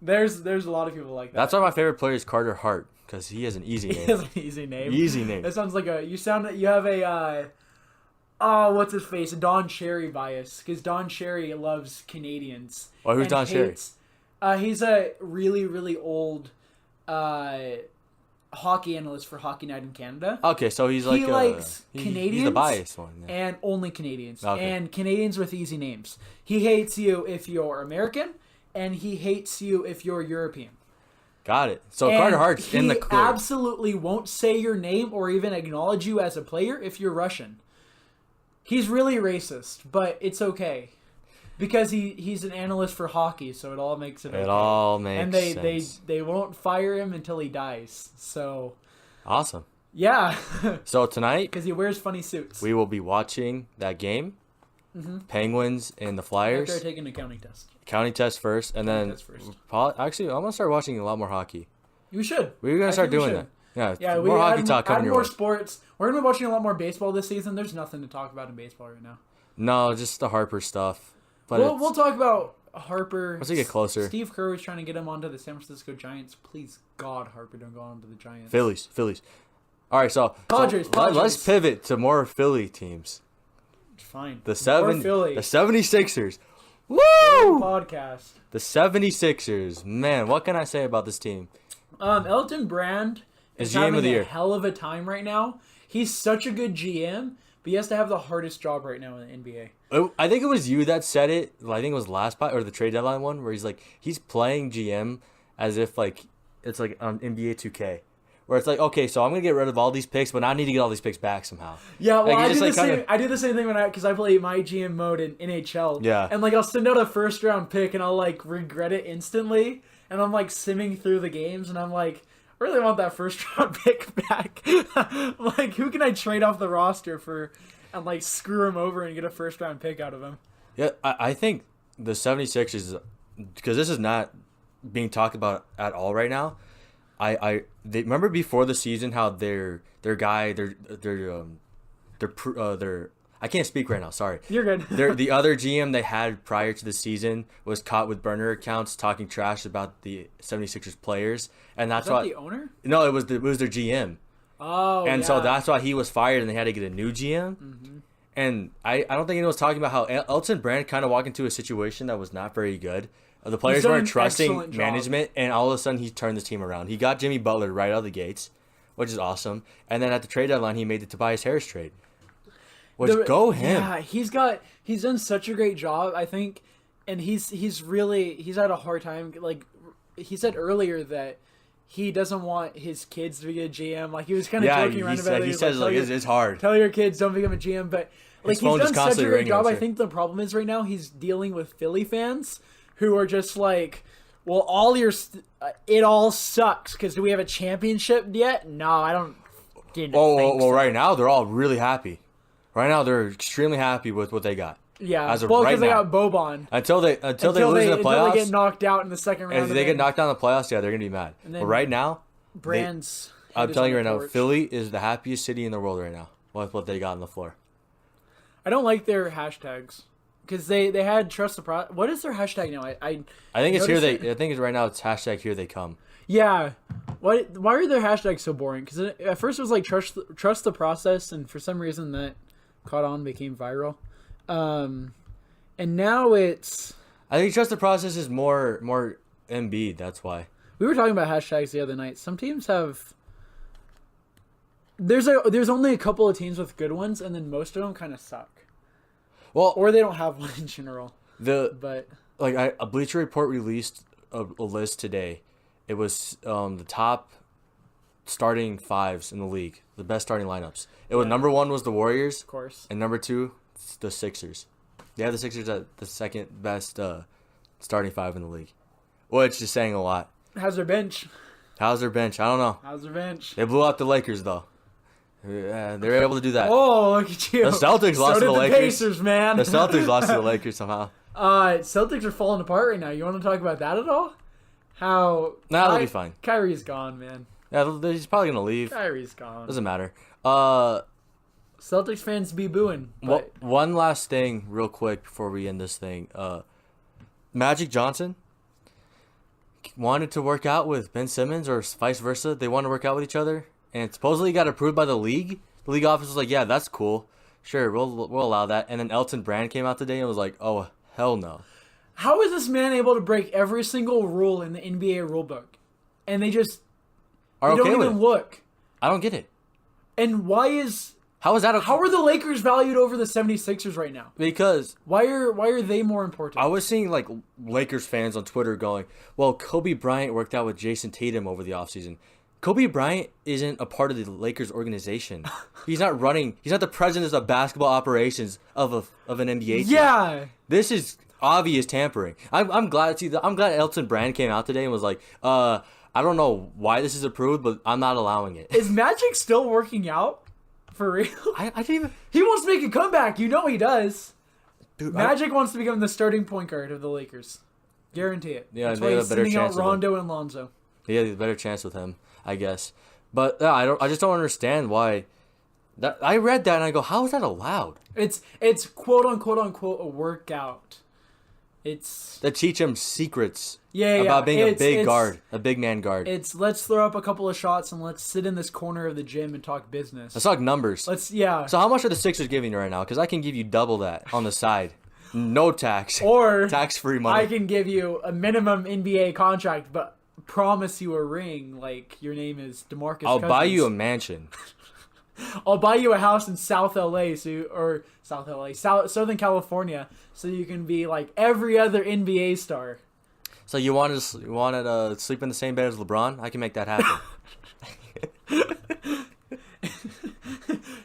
There's a lot of people like that.
That's why my favorite player is Carter Hart. because he has an easy
He
name.
has an easy name.
Easy name.
That sounds like you have a what's his face? A Don Cherry bias, because Don Cherry loves Canadians.
Oh, who's
and
Don Cherry?
He's a really, really old hockey analyst for Hockey Night in Canada.
Okay, so he's like
he likes Canadians.
He's the biased one. Yeah.
And only Canadians.
Okay.
And Canadians with easy names. He hates you if you're American, and he hates you if you're European.
Got it. So
And
Carter Hart's in the
he
clear.
absolutely won't say your name or even acknowledge you as a player if you're Russian. He's really racist, but it's okay. Because he's an analyst for hockey, so it all makes it okay.
It all makes
and
sense.
they won't fire him until he dies. So
Awesome.
yeah.
So tonight
Because he wears funny suits.
we will be watching that game.
Mm-hmm.
Penguins and the Flyers.
After I take an accounting test.
County test first, and then
test first.
actually, I'm gonna start watching a lot more hockey.
You should.
We're gonna
I
start
think we
doing
should.
that.
Yeah,
more hockey talk coming
add
your
more
way.
sports. We're gonna be watching a lot more baseball this season. There's nothing to talk about in baseball right now.
No, just the Harper stuff. But
We'll talk about Harper.
Once we get closer.
Steve Kerr was trying to get him onto the San Francisco Giants. Please, God, Harper, don't go onto the Giants.
Phillies. All right, so
Padres.
let's pivot to more Philly teams.
Fine.
The
Philly.
76ers. Woo!
Podcast.
The 76ers. Man, what can I say about this team?
Elton Brand
Is
is
GM
having
of the
a
year.
hell of a time right now. He's such a good GM, but he has to have the hardest job right now in the NBA.
I think it was you that said it. I think it was last pod or the trade deadline one where he's playing GM as if like it's like on NBA 2K. Where it's like, okay, so I'm gonna get rid of all these picks, but I need to get all these picks back somehow.
Yeah, well,
Like,
I
he's
do
just,
the
like,
same.
kinda-
I do the same thing because I play my GM mode in NHL.
Yeah.
And like I'll send out a first round pick and I'll like regret it instantly, and I'm like simming through the games and I'm like, I really want that first round pick back. Like, who can I trade off the roster for, and like screw him over and get a first round pick out of him?
Yeah, I think the 76ers, because this is not being talked about at all right now. They remember before the season how their I can't speak right now. Sorry.
You're good.
The other GM they had prior to the season was caught with burner accounts talking trash about the 76ers players, and that's
Is that
why.
the owner?
No, it was their GM,
Oh,
and
yeah.
so that's why he was fired, and they had to get a new GM.
Mm-hmm.
And I don't think anyone was talking about how Elton Brand kind of walked into a situation that was not very good. The players
done
weren't
an
trusting
excellent job.
management, and all of a sudden he turned this team around. He got Jimmy Butler right out of the gates, which is awesome. And then at the trade deadline, he made the Tobias Harris trade. Go him.
Yeah, he's done such a great job, I think, and he's had a hard time. Like he said earlier that he doesn't want his kids to be a GM. Like he was kind of joking around about it.
He
was
says
like,
it's hard.
tell your kids don't become a GM, but like
His phone
he's
just
done such a
constantly
great
ringing,
job.
I'm
I
sure.
think the problem is right now he's dealing with Philly fans who are just like, well, it all sucks because do we have a championship yet? No, I don't. Didn't think
Well,
so.
right now they're all really happy. Right now they're extremely happy with what they got.
Yeah,
as of
well,
right
because they
now.
got Boban.
Until they lose in the
Until
playoffs,
they get knocked out in the second round.
if they get knocked out in the playoffs, yeah, they're gonna be mad.
And then
But right now,
Brands.
I'm
hit
telling you
us
right
on
now,
the torch.
Philly is the happiest city in the world right now with what they got on the floor.
I don't like their hashtags because they had trust the process. What is their hashtag now? I
I think it's here
noticed
they. I think it's right now. It's hashtag here they come.
yeah. Why are their hashtags so boring? Because at first it was like trust the process, and for some reason that caught on, became viral. And now it's.
I think trust the process is more Embiid. That's why.
We were talking about hashtags the other night. Some teams have. There's only a couple of teams with good ones, and then most of them kind of suck,
Well,
or they don't have one in general. But
a Bleacher Report released a list today. It was the top starting fives in the league, the best starting lineups. It was number one was the Warriors,
of course,
and number two the Sixers. They have the Sixers at the second best starting five in the league, which is saying a lot.
how's their bench?
How's their bench? I don't know.
How's their bench?
They blew out the Lakers though. Yeah, they were able to do that.
Oh, look at you!
The Celtics lost to the
So did the
Lakers.
Pacers, man.
The Celtics lost to the Lakers somehow.
Celtics are falling apart right now. You want to talk about that at all? How?
Nah, they'll be fine.
Kyrie's gone, man.
Yeah, he's probably gonna leave.
Kyrie's gone.
Doesn't matter.
Celtics fans be booing. But
One last thing, real quick, before we end this thing. Magic Johnson wanted to work out with Ben Simmons or vice versa. They want to work out with each other, and supposedly got approved by the league. The league office was like, "Yeah, that's cool. Sure, we'll allow that." And then Elton Brand came out today and was like, "Oh, hell no."
How is this man able to break every single rule in the NBA rulebook? And they don't even look.
I don't get it.
And
How is that
how are the Lakers valued over the 76ers right now?
Because
Why are they more important?
I was seeing like Lakers fans on Twitter going, "Well, Kobe Bryant worked out with Jason Tatum over the offseason." Kobe Bryant isn't a part of the Lakers organization. He's not the president of basketball operations of an NBA team.
Yeah.
This is obvious tampering. I'm glad Elton Brand came out today and was like, I don't know why this is approved, but I'm not allowing it.
Is Magic still working out? For real?
I didn't even...
He wants to make a comeback. You know he does.
Dude,
Magic wants to become the starting point guard of the Lakers. Guarantee it.
Yeah,
that's
they
why
have
he's
a better
sending out
chance of
Rondo and Lonzo.
Yeah, a better chance with him, I guess. But I just don't understand why. I read that and I go, how is that allowed?
It's quote unquote a workout. It's
That teach him secrets
about
about being a big man guard.
It's let's throw up a couple of shots and let's sit in this corner of the gym and talk business.
Let's talk numbers.
So
how much are the Sixers giving you right now? Because I can give you double that on the side. No tax.
Or
tax-free money.
I can give you a minimum NBA contract, but promise you a ring. Like your name is DeMarcus
I'll
Cousins.
buy you a mansion.
I'll buy you a house in Southern California, so you can be like every other NBA star.
So you wanted to sleep in the same bed as LeBron? I can make that happen.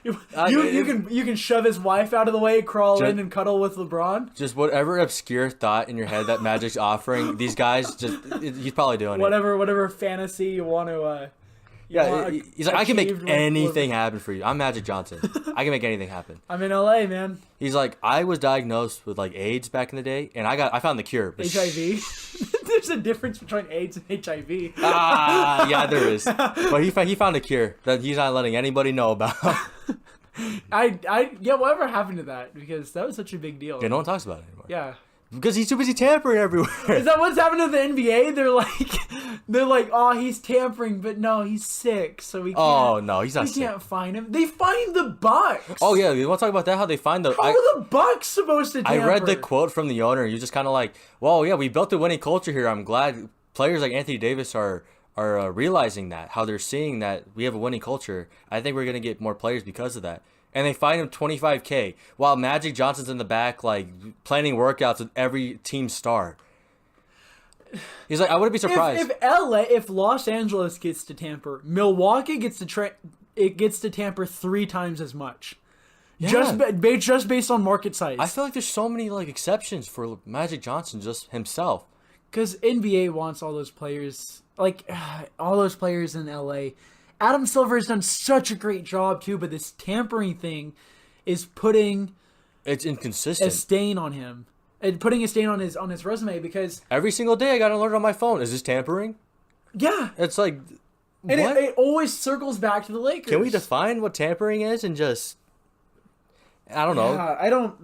You can shove his wife out of the way, crawl in and cuddle with LeBron.
Just whatever obscure thought in your head that Magic's offering, these guys he's probably doing
whatever fantasy you want to.
He's like, I can make anything happen for you. I'm Magic Johnson. I can make anything happen.
I'm in LA, man.
He's like, I was diagnosed with like AIDS back in the day, and I found the cure. But
HIV. There's a difference between AIDS and HIV.
Yeah, there is. But he found a cure that he's not letting anybody know about.
Whatever happened to that? Because that was such a big deal.
Yeah, no one talks about it anymore.
Yeah.
Because he's too busy tampering everywhere.
Is that what's happened to the NBA? They're like, oh, he's tampering, but no, he's sick, so we can't.
Oh no, he's not sick.
We can't find him. They find the Bucks.
Oh yeah, you want to talk about that? How they find the?
How are the Bucks supposed to tamper?
I read the quote from the owner. You're just kind of like, well, yeah, we built a winning culture here. I'm glad players like Anthony Davis are realizing that, how they're seeing that we have a winning culture. I think we're gonna get more players because of that. And they find him $25K while Magic Johnson's in the back, like planning workouts with every team star. He's like, I wouldn't be surprised
if Los Angeles gets to tamper, Milwaukee gets to tamper 3 times as much. Yeah. Just based on market size.
I feel like there's so many like exceptions for Magic Johnson just himself.
Because NBA wants all those players, all those players in LA. Adam Silver has done such a great job too, but this tampering thing is putting
it's inconsistent
a stain on him, and putting a stain on his resume because
every single day I got an alert on my phone. Is this tampering?
Yeah,
it's like,
and it always circles back to the Lakers.
Can we define what tampering is and just? I don't know.
Yeah, I don't.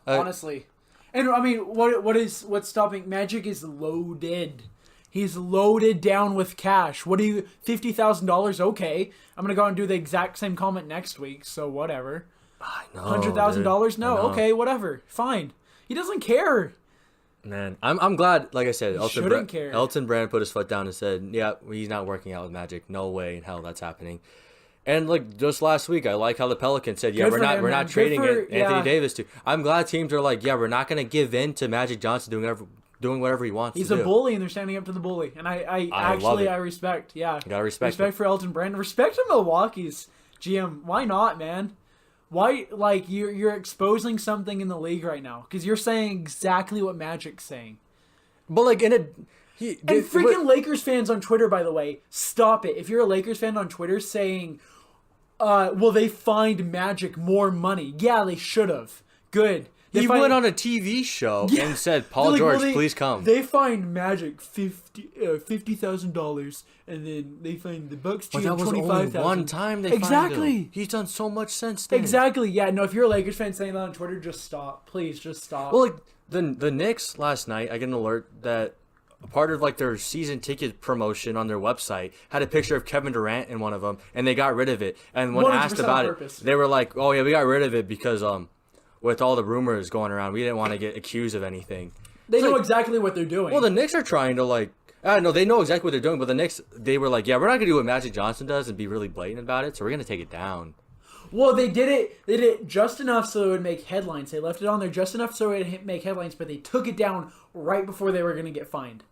Honestly, and I mean, what's stopping Magic is loaded. He's loaded down with cash. $50,000? Okay. I'm going to go and do the exact same comment next week, so whatever.
I know.
$100,000? No. Okay, whatever. Fine. He doesn't care.
Man, I'm glad, like I said,
Elton
Brand put his foot down and said, yeah, he's not working out with Magic. No way in hell that's happening. And like just last week, I like how the Pelicans said, yeah, we're not trading Anthony Davis to. I'm glad teams are like, yeah, we're not going to give in to Magic Johnson doing whatever he wants to do.
He's a bully, and they're standing up to the bully. And I respect. Yeah.
You gotta respect
for Elton Brand. Respect to Milwaukee's GM. Why not, man? Why, you're exposing something in the league right now. Because you're saying exactly what Magic's saying.
But,
Lakers fans on Twitter, by the way, stop it. If you're a Lakers fan on Twitter saying, will they find Magic more money? Yeah, they should have. Good.
He went on a TV show and said, Paul George, please come.
They find Magic $50,000, and then they find the Bucks GM $25,000.
But that was only one time they find him. He's done so much since then.
Exactly. Yeah, no, if you're a Lakers fan saying that on Twitter, just stop. Please, just stop.
Well, The Knicks last night, I get an alert that a part of like their season ticket promotion on their website had a picture of Kevin Durant in one of them, and they got rid of it. And when asked about it, they were like, "Oh yeah, we got rid of it because with all the rumors going around, we didn't want to get accused of anything."
They know exactly what they're doing.
Well, the Knicks are trying to like. I don't know, they know exactly what they're doing, but the Knicks, they were like, "Yeah, we're not gonna do what Magic Johnson does and be really blatant about it, so we're gonna take it down."
Well, they did it. They did it just enough so it would make headlines. They left it on there just enough so it would make headlines, but they took it down right before they were going to get fined.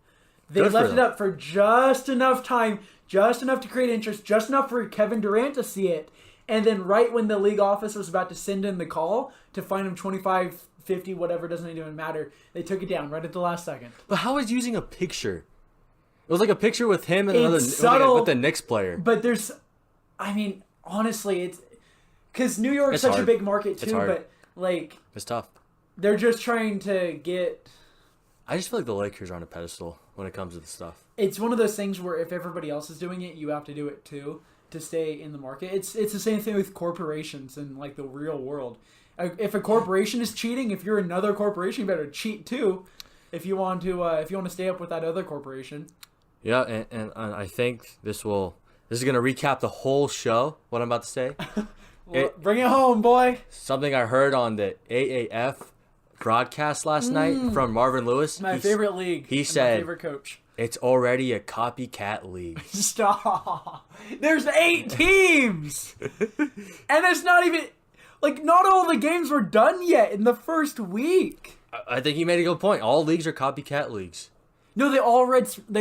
They left it up for just enough time, just enough to create interest, just enough for Kevin Durant to see it, and then right when the league office was about to send in the call to fine him 25, 50, whatever, doesn't even matter, they took it down right at the last second.
But how is using a picture? It was like a picture with him and another with the Knicks player.
But there's, I mean, honestly, it's. Because New York's such a big market too, but like
it's tough.
They're just trying to get.
I just feel like the Lakers are on a pedestal when it comes to this stuff.
It's one of those things where if everybody else is doing it, you have to do it too to stay in the market. It's the same thing with corporations and like the real world. If a corporation is cheating, if you're another corporation, you better cheat too. If you want to stay up with that other corporation.
Yeah, and I think this is gonna recap the whole show. What I'm about to say.
Bring it home, boy.
Something I heard on the AAF broadcast last night from Marvin Lewis.
My favorite league.
He said,
my favorite coach.
It's already a copycat league.
Stop. There's 8 teams. And it's not even, like, not all the games were done yet in the first week.
I think he made a good point. All leagues are copycat leagues.
No, they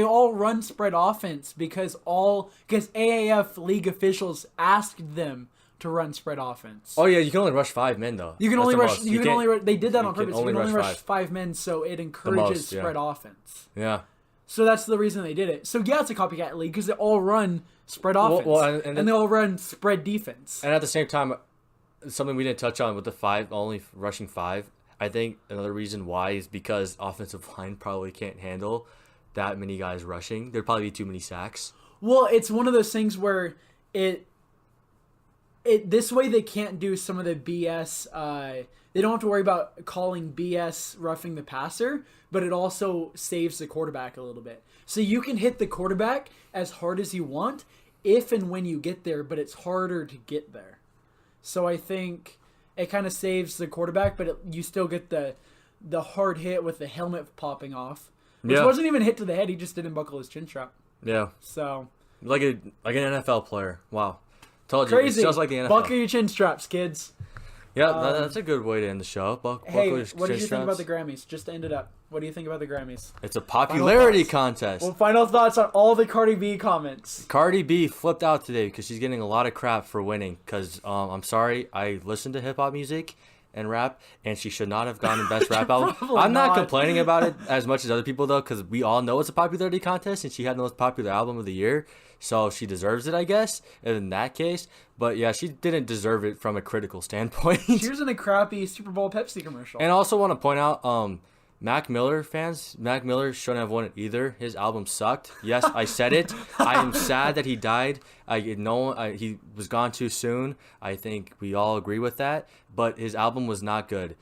all run spread offense because AAF league officials asked them to run spread offense.
Oh yeah, you can only rush 5 men though.
You can only rush. They did that on purpose. You can only rush 5 men, so it encourages spread offense.
Yeah.
So that's the reason they did it. So yeah, it's a copycat league because they all run spread offense and they all run spread defense.
And at the same time, something we didn't touch on with the 5 only rushing 5. I think another reason why is because offensive line probably can't handle that many guys rushing. There'd probably be too many sacks.
Well, it's one of those things where this way they can't do some of the BS. They don't have to worry about calling BS roughing the passer, but it also saves the quarterback a little bit. So you can hit the quarterback as hard as you want if and when you get there, but it's harder to get there. So I think it kind of saves the quarterback, but you still get the hard hit with the helmet popping off, which wasn't even hit to the head. He just didn't buckle his chin strap.
Yeah.
So
like an NFL player. Wow. Told you.
Crazy.
It sounds like the NFL.
Buckle your chin straps, kids.
Yeah, that's a good way to end the show.
Hey, what did you think about the Grammys? Just to end it up, what do you think about the Grammys?
It's a popularity contest.
Well, final thoughts on all the Cardi B comments.
Cardi B flipped out today because she's getting a lot of crap for winning. Because I'm sorry, I listen to hip hop music and rap, and she should not have gotten best rap album. I'm not complaining about it as much as other people though, because we all know it's a popularity contest, and she had the most popular album of the year. So she deserves it, I guess, in that case. But yeah, she didn't deserve it from a critical standpoint.
She was in a crappy Super Bowl Pepsi commercial.
And I also want to point out, Mac Miller fans, Mac Miller shouldn't have won it either. His album sucked. Yes, I said it. I am sad that he died. He was gone too soon. I think we all agree with that. But his album was not good.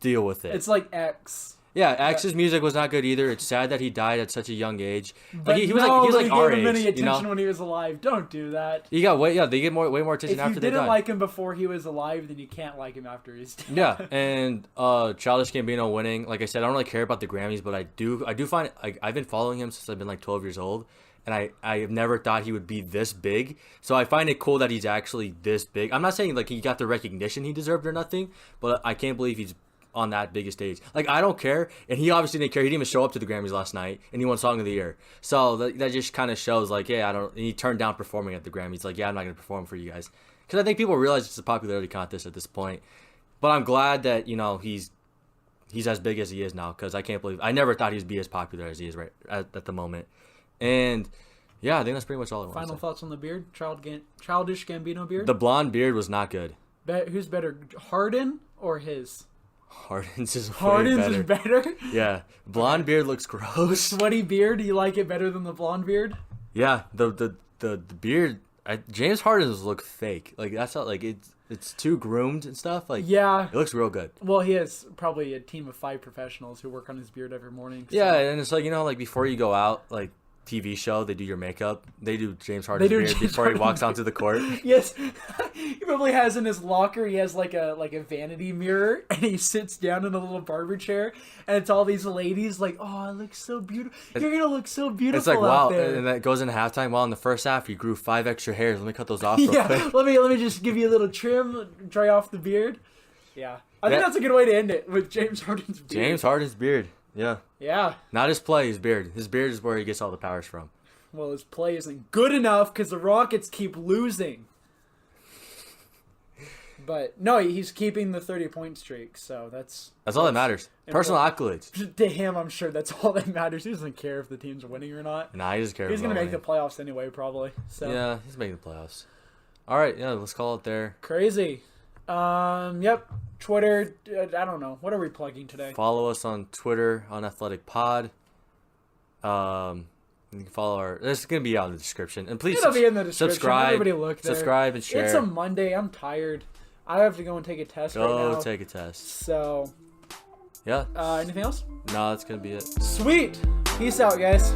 Deal with it.
It's like X.
Yeah, X's music was not good either. It's sad that he died at such a young age.
But
he was like our age.
Gave him any attention when he was alive. Don't do that.
They get way more attention after they died. If you
didn't like him before he was alive, then you can't like him after he's dead.
Yeah, and Childish Gambino winning. Like I said, I don't really care about the Grammys, but I do find like I've been following him since I've been like 12 years old, and I have never thought he would be this big. So I find it cool that he's actually this big. I'm not saying like he got the recognition he deserved or nothing, but I can't believe he's on that biggest stage. Like, I don't care, and he obviously didn't care. He didn't even show up to the Grammys last night, and he won Song of the Year. So that just kind of shows, like, yeah, and he turned down performing at the Grammys. Like, yeah, I'm not going to perform for you guys. Because I think people realize it's a popularity contest at this point. But I'm glad that, you know, he's as big as he is now, because I never thought he'd be as popular as he is right at the moment. And yeah, I think that's pretty much all I want to say.
Final thoughts on the beard? Childish Gambino beard?
The blonde beard was not good.
Who's better, Harden or his?
Harden's is
better?
Yeah. Blonde beard looks gross.
Sweaty beard, you like it better than the blonde beard?
Yeah, the beard, James Harden's look fake. Like, that's not, like, it's... it's too groomed and stuff. Like,
yeah,
it looks real good.
Well, he has probably a team of 5 professionals who work on his beard every morning. So.
Yeah, and it's like, you know, like before you go out, like TV show, they do your makeup. They do James Harden's beard before he walks onto the court.
Yes, he probably has in his locker. He has like a vanity mirror, and he sits down in a little barber chair, and it's all these ladies like, "Oh, I look so beautiful. You're gonna look so beautiful."
It's like,
out
wow,
there.
and that goes into halftime. Well, in the first half, you grew 5 extra hairs. Let me cut those off. Real quick.
let me just give you a little trim, dry off the beard. Yeah, I think that's a good way to end it with James Harden's beard.
James Harden's beard. Yeah.
Yeah.
Not his play, his beard. His beard is where he gets all the powers from.
Well, his play isn't good enough because the Rockets keep losing. But, no, he's keeping the 30-point streak, so that's
all that matters. Personal accolades.
To him, I'm sure that's all that matters. He doesn't care if the team's winning or not.
Nah, he doesn't care.
He's going to make the playoffs anyway, probably. So.
Yeah, he's making the playoffs. All right, yeah, let's call it there.
Crazy. Yep. Twitter, I don't know. What are we plugging today?
Follow us on Twitter, Unathletic Pod. You can follow our... This is going to be out in the description. And please
It'll be in the description.
subscribe.
Everybody look there.
Subscribe and share.
It's a Monday. I'm tired. I have to go and take a test right now.
Go take a test.
So...
Yeah.
Anything else?
No, that's going to be it.
Sweet. Peace out, guys.